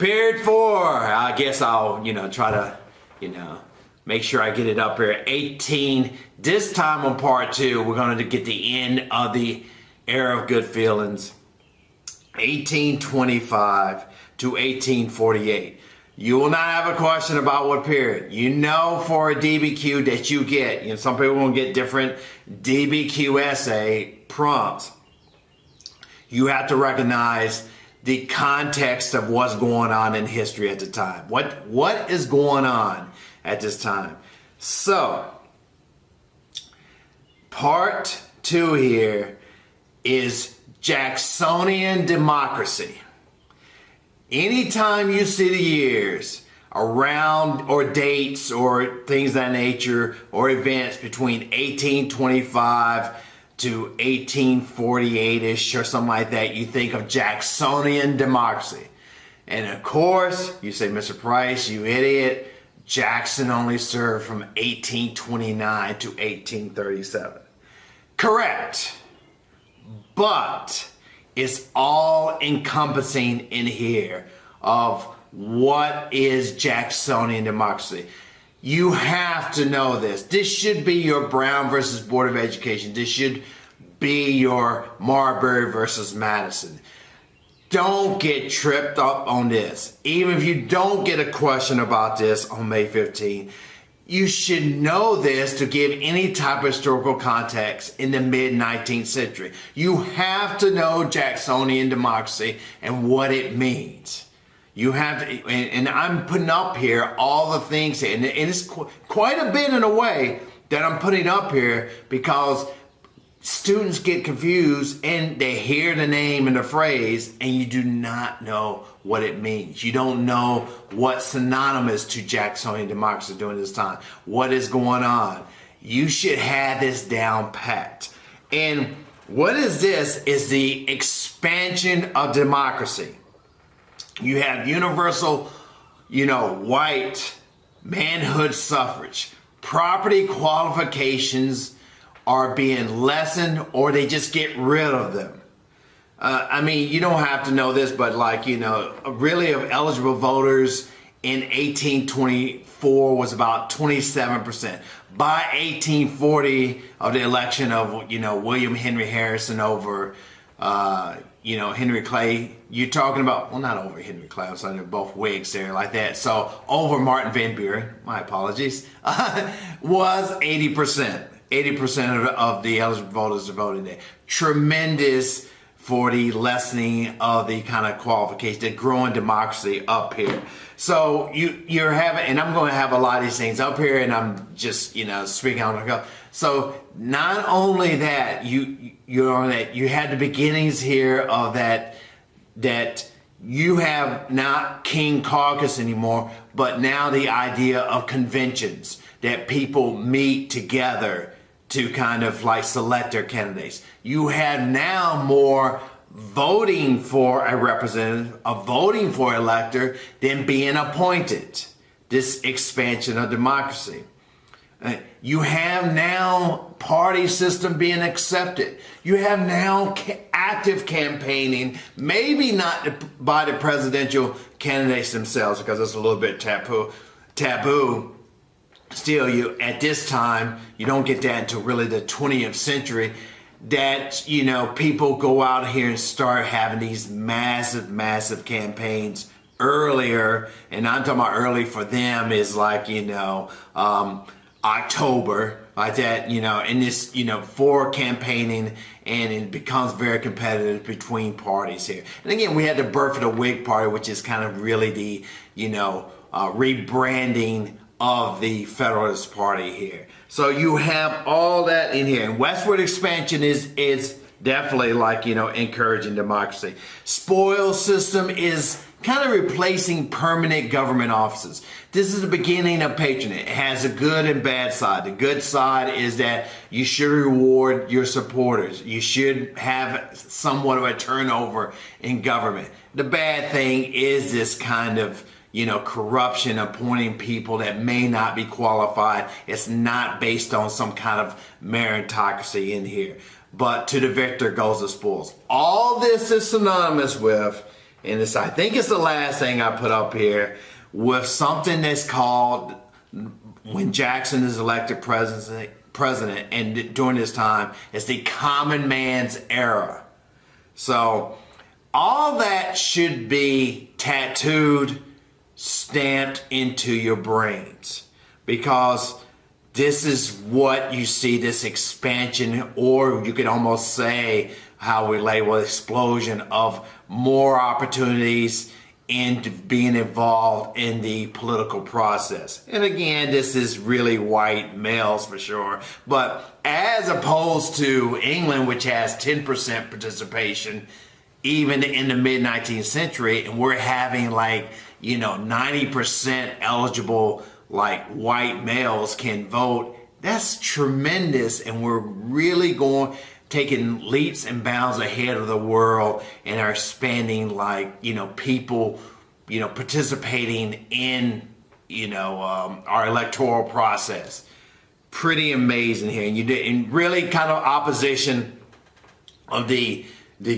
Period 4. I guess I'll, try to, make sure I get it up here. 18. This time on part 2, we're going to get the end of the era of good feelings. 1825 to 1848. You will not have a question about what period. You know for a DBQ that you get. Some people will get different DBQ essay prompts. You have to recognize the context of what's going on in history at the time. What is going on at this time? So, part 2 here is Jacksonian democracy. Anytime you see the years around or dates or things of that nature or events between 1825 to 1848-ish or something like that, you think of Jacksonian democracy. And of course, you say, Mr. Price, you idiot, Jackson only served from 1829 to 1837. Correct. But it's all encompassing in here of what is Jacksonian democracy. You have to know this. This should be your Brown versus Board of Education. This should be your Marbury versus Madison. Don't get tripped up on this. Even if you don't get a question about this on May 15, you should know this to give any type of historical context in the mid-19th century. You have to know Jacksonian democracy and what it means. You have to, and I'm putting up here all the things, and it's quite a bit in a way that I'm putting up here because students get confused and they hear the name and the phrase and you do not know what it means. You don't know what's synonymous to Jacksonian democracy during this time. What is going on? You should have this down pat. And what is this? Is the expansion of democracy. You have universal, white manhood suffrage. Property qualifications are being lessened or they just get rid of them. You don't have to know this, but really of eligible voters in 1824 was about 27%. By 1840 of the election of, William Henry Harrison over, Henry Clay, you're talking about, well, not over Henry Clay, so they're both Whigs there like that. So over Martin Van Buren, my apologies, was 80%. 80% of the eligible voters are voting there. Tremendous for the lessening of the kind of qualification, the growing democracy up here. So you're having, and I'm going to have a lot of these things up here, and I'm just speaking on the go. So not only that, you had the beginnings here of that you have not King Caucus anymore, but now the idea of conventions that people meet together to kind of select their candidates. You have now more voting for a representative, voting for an elector, than being appointed. This expansion of democracy. You have now party system being accepted. You have now active campaigning, maybe not by the presidential candidates themselves because it's a little bit taboo. Still, at this time, you don't get that until really the 20th century, that, people go out here and start having these massive campaigns earlier. And I'm talking about early for them is October, like that, in this, for campaigning, and it becomes very competitive between parties here. And again, we had the birth of the Whig Party, which is kind of really the, rebranding of the Federalist Party here. So you have all that in here. And westward expansion is definitely encouraging democracy. Spoils system is kind of replacing permanent government offices. This is the beginning of patronage. It has a good and bad side. The good side is that you should reward your supporters. You should have somewhat of a turnover in government. The bad thing is this kind of corruption, appointing people that may not be qualified. It's not based on some kind of meritocracy in here. But to the victor goes the spoils. All this is synonymous with and this, I think it's the last thing I put up here, with something that's called, when Jackson is elected president, and during this time, it's the common man's era. So all that should be tattooed, stamped into your brains, because this is what you see, this expansion, or you could almost say how we label explosion of more opportunities into being involved in the political process. And again, this is really white males for sure, but as opposed to England, which has 10% participation even in the mid 19th century, and we're having like, 90% eligible, like white males can vote. That's tremendous, and we're really taking leaps and bounds ahead of the world, and are expanding, like, people, participating in, our electoral process. Pretty amazing here, and you did in really kind of opposition of the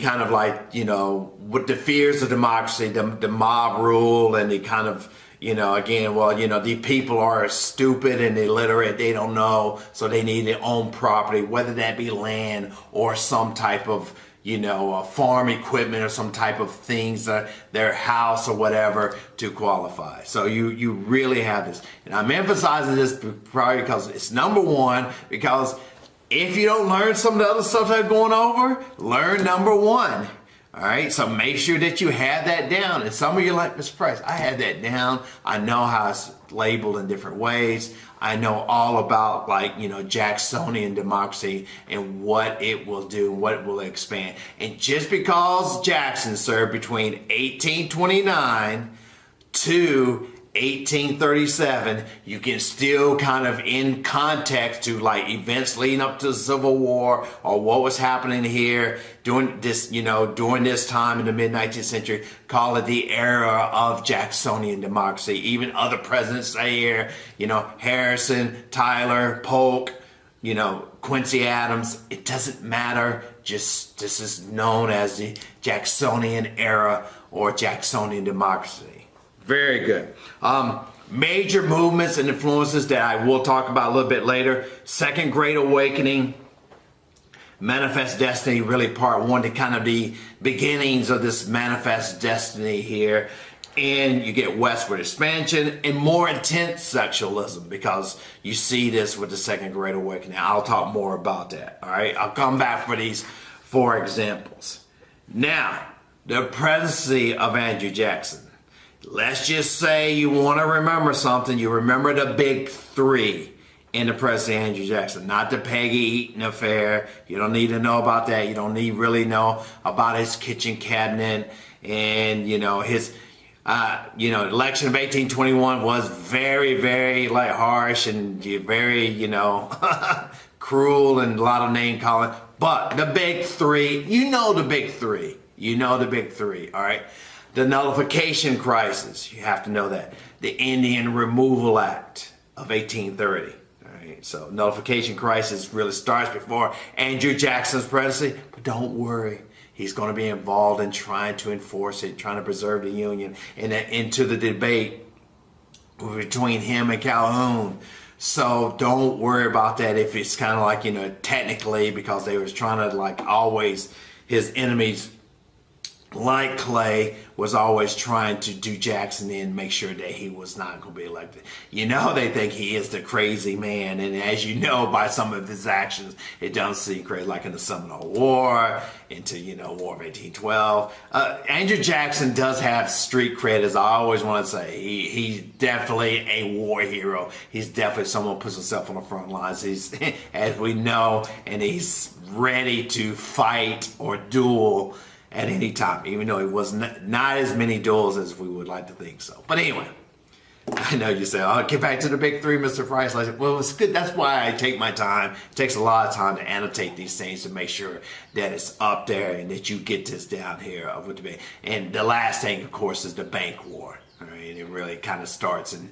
kind of like, with the fears of democracy, the mob rule, and the kind of, again, well, the people are stupid and illiterate, they don't know, so they need their own property, whether that be land or some type of, farm equipment or some type of things, their house or whatever, to qualify. So you really have this. And I'm emphasizing this probably because it's number one, because if you don't learn some of the other stuff that's going over, learn number one. All right, so make sure that you have that down. And some of you are like, Mr. Price, I have that down. I know how it's labeled in different ways. I know all about, like, Jacksonian democracy and what it will do, what it will expand. And just because Jackson served between 1829 to 1837, you can still kind of, in context to like events leading up to the Civil War or what was happening here during this, during this time in the mid 19th century, call it the era of Jacksonian democracy. Even other presidents say here, Harrison, Tyler, Polk, Quincy Adams. It doesn't matter. Just this is known as the Jacksonian era or Jacksonian democracy. Very good. Major movements and influences that I will talk about a little bit later. Second Great Awakening, Manifest Destiny, really part one, to kind of the beginnings of this Manifest Destiny here. And you get westward expansion and more intense sexualism, because you see this with the Second Great Awakening. I'll talk more about that. All right, I'll come back for these 4 examples. Now, the presidency of Andrew Jackson. Let's just say you want to remember something. You remember the big 3 in the presidency of Andrew Jackson, not the Peggy Eaton affair. You don't need to know about that. You don't really know about his kitchen cabinet, and his election of 1821 was very, very like harsh and very cruel and a lot of name calling. But the big 3, the big 3. The big 3. All right. The nullification crisis, you have to know that. The Indian Removal Act of 1830. All right, so nullification crisis really starts before Andrew Jackson's presidency, but don't worry. He's going to be involved in trying to enforce it, trying to preserve the Union, and into the debate between him and Calhoun. So don't worry about that if it's kind of like, technically, because they was trying to, like, always, his enemies, like Clay, was always trying to do Jackson in, make sure that he was not going to be elected. They think he is the crazy man, and as you know by some of his actions, it does seem crazy, like in the Seminole War, into, War of 1812. Andrew Jackson does have street cred, as I always want to say. He's definitely a war hero. He's definitely someone who puts himself on the front lines. He's, as we know, and he's ready to fight or duel at any time, even though it was not as many duels as we would like to think so. But anyway, I know you say, "Oh, get back to the big 3, Mr. Price." Like, well, it's good. That's why I take my time. It takes a lot of time to annotate these things to make sure that it's up there and that you get this down here of what debate. And the last thing, of course, is the bank war. All right, it really kind of starts in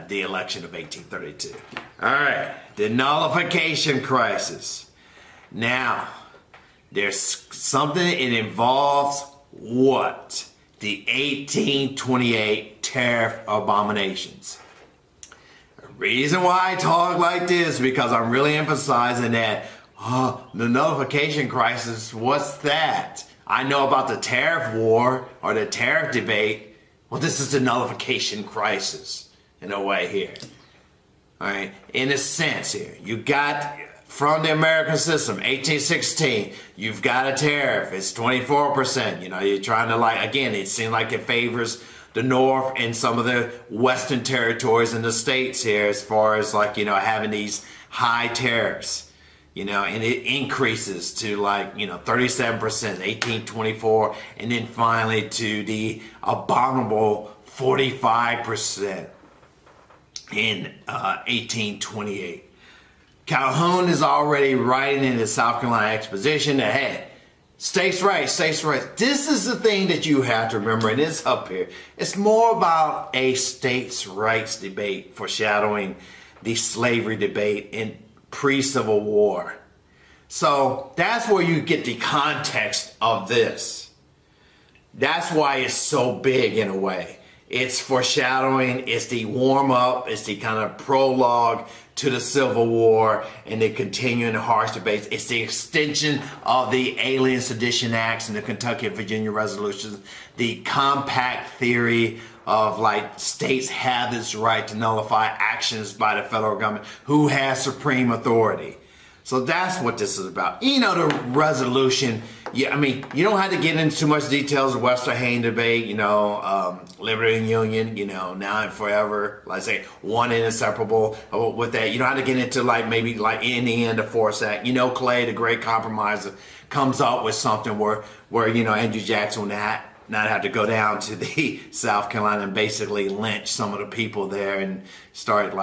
the election of 1832. All right, the nullification crisis. Now, there's something, it involves what? the 1828 tariff abominations. The reason why I talk like this is because I'm really emphasizing that the nullification crisis, what's that? I know about the tariff war or the tariff debate. Well, this is the nullification crisis in a way here. All right, in a sense here, you got from the American system, 1816, you've got a tariff. It's 24%. You know, you're trying to again, it seems like it favors the North and some of the Western territories in the States here as far as having these high tariffs, and it increases to 37%, 1824, and then finally to the abominable 45% in 1828. Calhoun is already writing in the South Carolina Exposition that, hey, states' rights, states' rights. This is the thing that you have to remember, and it's up here. It's more about a states' rights debate, foreshadowing the slavery debate in pre-Civil War. So that's where you get the context of this. That's why it's so big in a way. It's foreshadowing, it's the warm-up, it's the kind of prologue to the Civil War and the continuing harsh debates. It's the extension of the Alien Sedition Acts and the Kentucky and Virginia resolutions, the compact theory of states have this right to nullify actions by the federal government, who has supreme authority. So that's what this is about. The resolution, you don't have to get into too much details of Webster-Haynes debate, liberty and union, now and forever, let's say one and inseparable with that. You don't have to get into maybe in the end, the Force Act. Clay, the great compromiser, comes up with something where Andrew Jackson will not have to go down to the South Carolina and basically lynch some of the people there and start an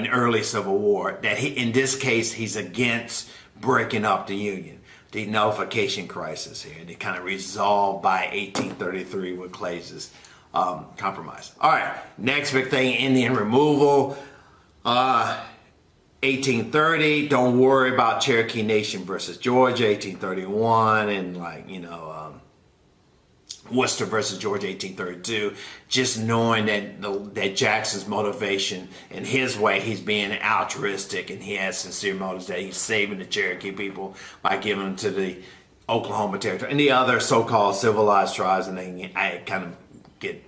early Civil War. That in this case, he's against breaking up the Union, the nullification crisis here, and it kind of resolved by 1833 with Clay's compromise. All right, next big thing, Indian removal. 1830, don't worry about Cherokee Nation versus Georgia, 1831, and Worcester versus Georgia, 1832. Just knowing that Jackson's motivation, in his way, he's being altruistic and he has sincere motives, that he's saving the Cherokee people by giving them to the Oklahoma Territory and the other so-called civilized tribes, and I kind of get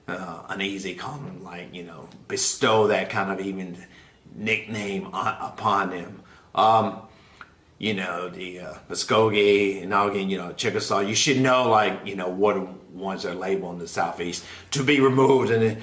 uneasy calling them, bestow that kind of even nickname upon them. The Muskogee and again, Chickasaw, you should know, what ones are labeled in the Southeast to be removed in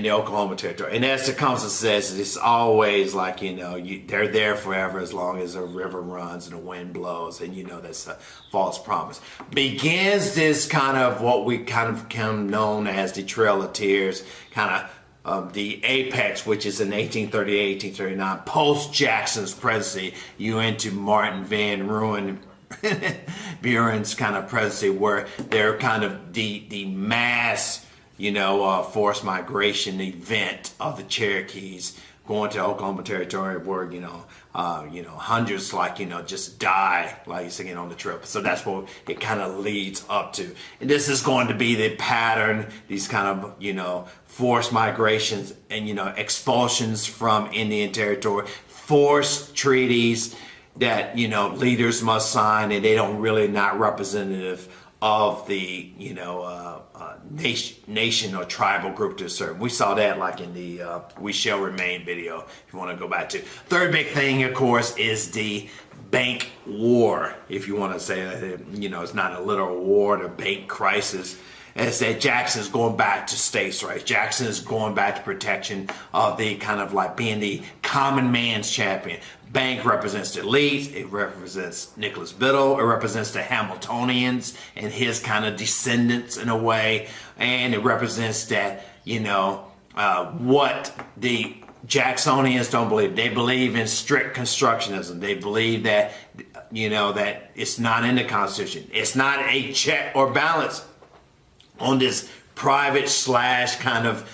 the Oklahoma Territory. And as Tecumseh says, it's always they're there forever as long as the river runs and the wind blows, and that's a false promise. Begins this kind of what we kind of come known as the Trail of Tears, kind of the apex, which is in 1838, 1839, post-Jackson's presidency, you into Martin Van Buren's kind of presidency, where they're kind of the mass, forced migration event of the Cherokees going to Oklahoma Territory, where hundreds just die again on the trip. So that's what it kind of leads up to, and this is going to be the pattern. These kind of forced migrations and expulsions from Indian Territory, forced treaties that leaders must sign, and they don't really not representative of the nation or tribal group to serve. We saw that in the We Shall Remain video, if you want to go back to. Third big thing, of course, is the bank war, if you want to say that. It's not a literal war, the bank crisis. And it's that Jackson is going back to states' rights. Jackson is going back to protection of the kind of being the common man's champion. Bank represents the elites. It represents Nicholas Biddle. It represents the Hamiltonians and his kind of descendants in a way. And it represents that, what the Jacksonians don't believe. They believe in strict constructionism. They believe that, that it's not in the Constitution. It's not a check or balance on this private / kind of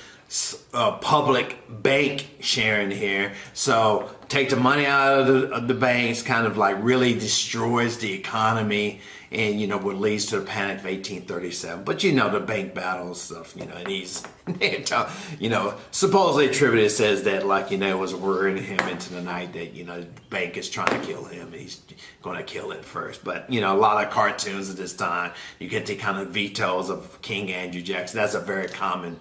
public bank sharing here. So take the money out of the banks, kind of really destroys the economy and what leads to the Panic of 1837. But the bank battle and stuff, and he's, supposedly attributed, says that it was worrying him into the night that the bank is trying to kill him, and he's going to kill it first. But a lot of cartoons at this time, you get the kind of vetoes of King Andrew Jackson. That's a very common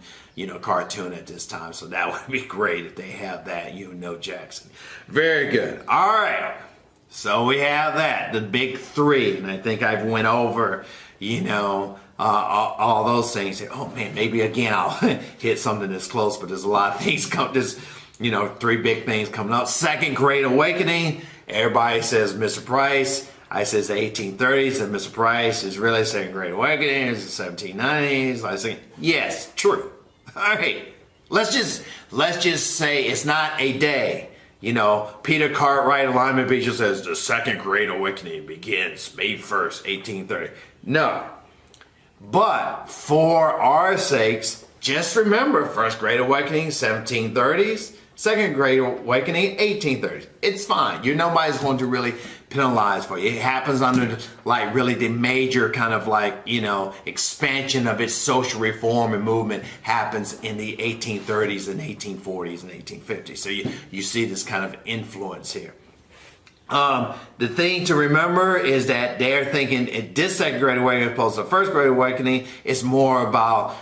cartoon at this time, so that would be great if they have that. Jackson. Very good. All right. So we have that, the big three, and I think I've went over, all those things. Oh man, maybe again I'll hit something that's close, but there's a lot of things there's, three big things coming up. Second Great Awakening. Everybody says Mr. Price. I says the 1830s, and Mr. Price is really Second Great Awakening. It's the 1790s. I say yes, true. All right, let's just say it's not a day. Peter Cartwright of Lyman Beach says the Second Great Awakening begins May 1st, 1830. No. But for our sakes, just remember First Great Awakening, 1730s, Second Great Awakening, 1830s. It's fine. Nobody's going to really penalize for you. It happens under really the major kind of expansion of its social reform and movement happens in the 1830s and 1840s and 1850s. So you see this kind of influence here. The thing to remember is that they're thinking this Second Great Awakening as opposed to the First Great Awakening is more about,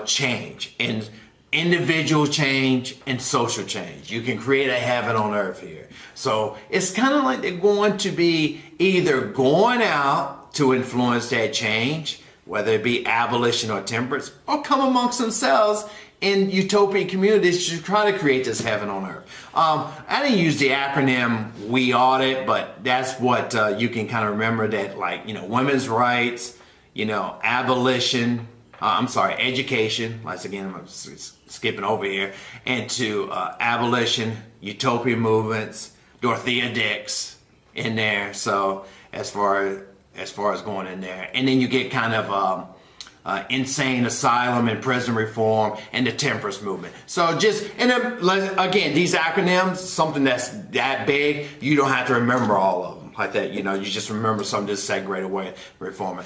change and individual change and social change. You can create a heaven on earth here. So it's kind of like they're going to be either going out to influence that change, whether it be abolition or temperance, or come amongst themselves in utopian communities to try to create this heaven on earth. I didn't use the acronym We Audit, but that's what you can kind of remember that women's rights, abolition, education, once again, I'm skipping over here, and to abolition, utopian movements, Dorothea Dix in there. So as far as going in there, and then you get kind of insane asylum and prison reform and the temperance movement. So again, these acronyms, something that's that big, you don't have to remember all of them like that. You just remember some of this Second Great Awakening reform.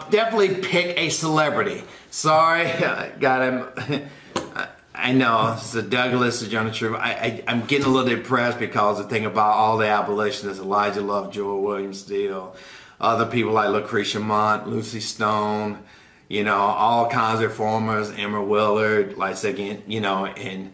Definitely pick a celebrity. Sorry, got him. I know, it's the Douglas, the Johnny True. I'm getting a little depressed because the thing about all the abolitionists, Elijah Lovejoy, William Steele, other people like Lucretia Mott, Lucy Stone, all kinds of reformers, Emma Willard, like again, and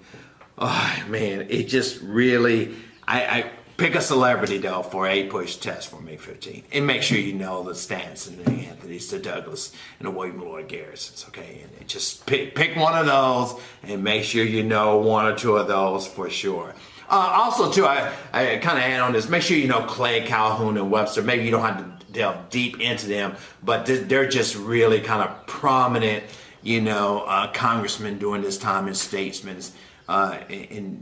oh man, it just really, I pick a celebrity though for a push test for May 15th, and make sure you know the stance and the Anthony's, the Douglas, and the William Lloyd Garrisons, okay? And just pick one of those and make sure you know one or two of those for sure. Also too, I kind of add on this, make sure you know Clay, Calhoun, and Webster. Maybe you don't have to delve deep into them, but they're just really kind of prominent, congressmen during this time and statesmen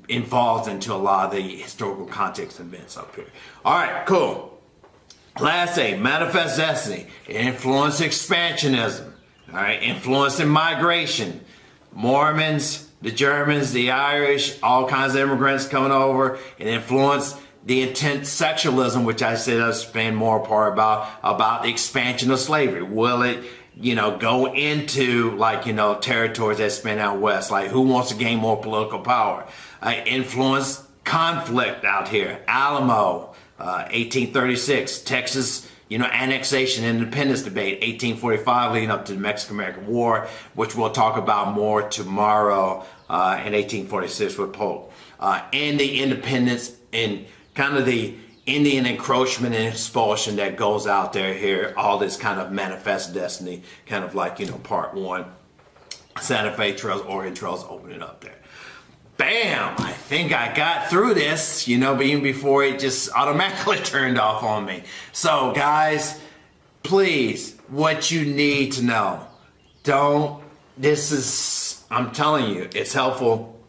involved into a lot of the historical context events up here. All right, cool. Class A, Manifest Destiny, influence expansionism. All right, influencing migration, Mormons, the Germans, the Irish, all kinds of immigrants coming over, and influence the intense sexualism, which I said I'll spend more part about the expansion of slavery. Will it, go into territories that span out west? Like who wants to gain more political power? Influence conflict out here. Alamo, 1836, Texas, annexation and independence debate, 1845 leading up to the Mexican-American War, which we'll talk about more tomorrow, in 1846 with Polk. And the independence and kind of the Indian encroachment and expulsion that goes out there here, all this kind of manifest destiny, kind of like, part one, Santa Fe Trails, Oregon Trails, opening up there. Bam! I think I got through this, even before it just automatically turned off on me. So guys, please, what you need to know, I'm telling you, it's helpful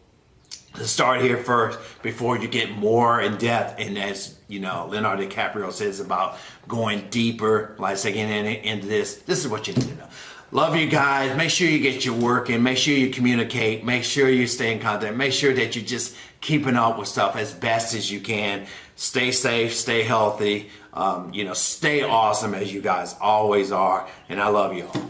to start here first before you get more in depth. And as Leonardo DiCaprio says about going deeper, like again into this is what you need to know. Love you guys. Make sure you get your work in. Make sure you communicate. Make sure you stay in contact. Make sure that you're just keeping up with stuff as best as you can. Stay safe, stay healthy, stay awesome as you guys always are. And I love you all.